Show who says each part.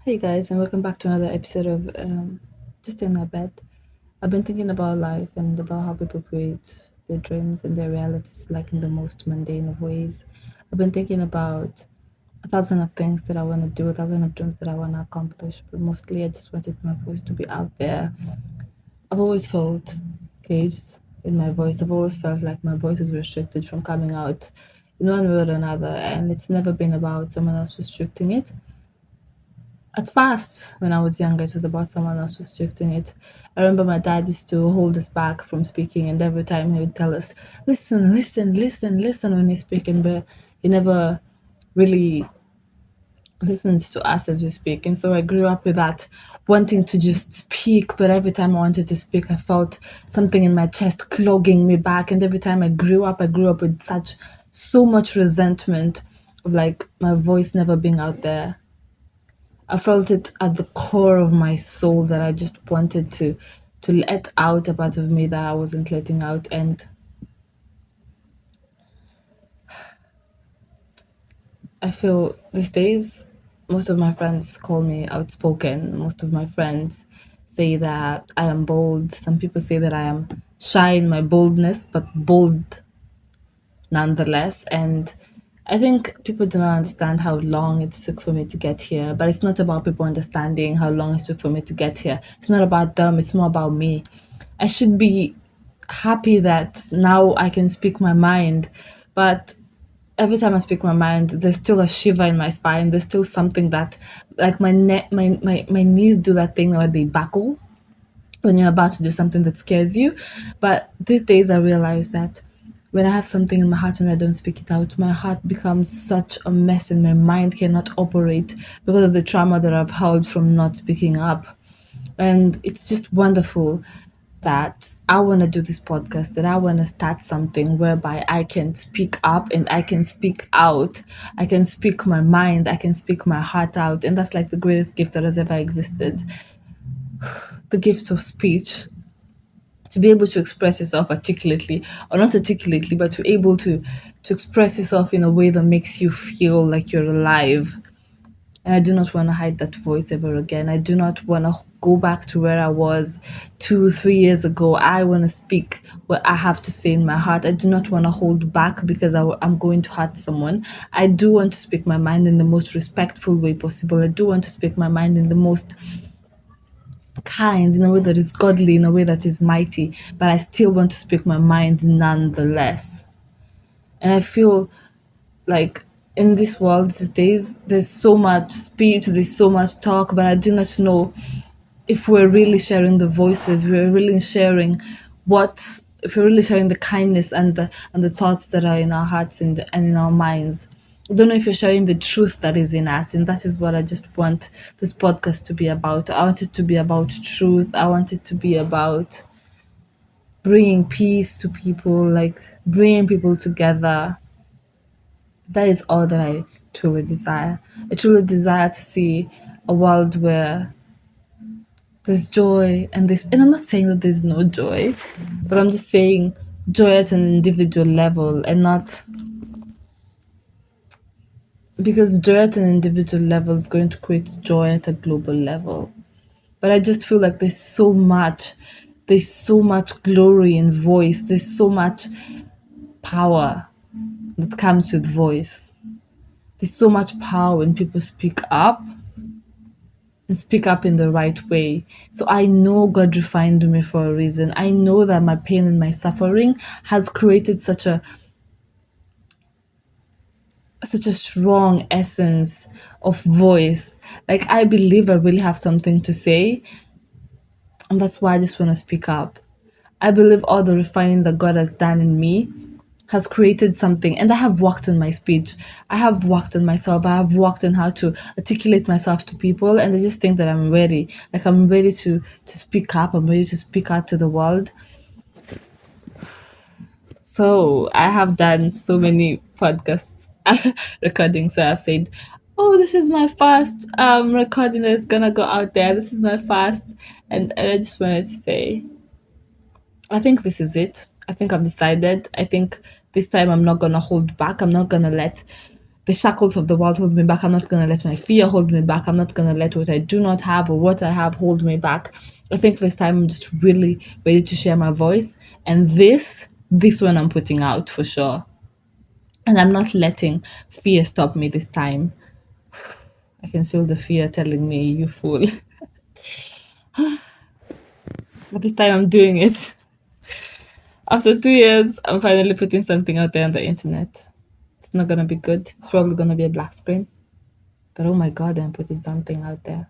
Speaker 1: Hey guys, and welcome back to another episode of Just in My Bed. I've been thinking about life and about how people create their dreams and their realities, like in the most mundane of ways. I've been thinking about a thousand of things that I want to do, a thousand of dreams that I want to accomplish, but mostly I just wanted my voice to be out there. I've always felt caged in my voice. I've always felt like my voice is restricted from coming out in one way or another, and it's never been about someone else restricting it. At first, when I was younger, it was about someone else restricting it. I remember my dad used to hold us back from speaking, and every time he would tell us, listen, listen, listen, listen when he's speaking, but he never really listened to us as we speak. And so I grew up with that wanting to just speak, but every time I wanted to speak, I felt something in my chest clogging me back. And every time I grew up with so much resentment of like my voice never being out there. I felt it at the core of my soul that I just wanted to let out a part of me that I wasn't letting out. And I feel these days most of my friends call me outspoken. Most of my friends say that I am bold. Some people say that I am shy in my boldness, but bold nonetheless. And I think people do not understand how long it took for me to get here, but it's not about people understanding how long it took for me to get here. It's not about them, it's more about me. I should be happy that now I can speak my mind, but every time I speak my mind, there's still a shiver in my spine. There's still something that, like my neck, my knees do that thing where they buckle when you're about to do something that scares you. But these days I realize that when I have something in my heart and I don't speak it out, my heart becomes such a mess and my mind cannot operate because of the trauma that I've held from not speaking up. And it's just wonderful that I want to do this podcast, that I want to start something whereby I can speak up and I can speak out. I can speak my mind, I can speak my heart out. And that's like the greatest gift that has ever existed, the gift of speech, to be able to express yourself articulately, or not articulately, but to able to express yourself in a way that makes you feel like you're alive. And I do not want to hide that voice ever again. I do not want to go back to where I was 2 3 years ago. I want to speak what I have to say in my heart. I do not want to hold back because I'm going to hurt someone. I do want to speak my mind in the most respectful way possible. I do want to speak my mind in the most kind, in a way that is godly, in a way that is mighty, but I still want to speak my mind nonetheless. And I feel like in this world these days, there's so much speech, there's so much talk, but I do not know if we're really sharing the voices, we're really sharing what, if we're really sharing the kindness and the thoughts that are in our hearts and in our minds. I don't know if you're sharing the truth that is in us, and that is what I just want this podcast to be about. I want it to be about truth. I want it to be about bringing peace to people, like bringing people together. That is all that I truly desire. I truly desire to see a world where there's joy and this, and I'm not saying that there's no joy, but I'm just saying joy at an individual level, and not because joy at an individual level is going to create joy at a global level. But I just feel like there's so much glory in voice, there's so much power that comes with voice. There's so much power when people speak up and speak up in the right way. So I know God refined me for a reason. I know that my pain and my suffering has created such a strong essence of voice. Like I believe I really have something to say, and that's why I just want to speak up. I believe all the refining that God has done in me has created something, and I have worked on my speech. I have worked on myself. I have worked on how to articulate myself to people, and I just think that I'm ready. Like I'm ready to speak up. I'm ready to speak out to the world. So I have done so many podcasts recordings. So I've said, "Oh, this is my first recording that's gonna go out there. This is my first," and I just wanted to say, I think this is it. I think I've decided. I think this time I'm not gonna hold back. I'm not gonna let the shackles of the world hold me back. I'm not going to let my fear hold me back. I'm not going to let what I do not have or what I have hold me back. I think this time I'm just really ready to share my voice. And this one I'm putting out for sure. And I'm not letting fear stop me this time. I can feel the fear telling me, you fool. But this time I'm doing it. After 2 years, I'm finally putting something out there on the internet. It's not gonna be good. It's probably gonna be a black screen. But oh my god, I'm putting something out there.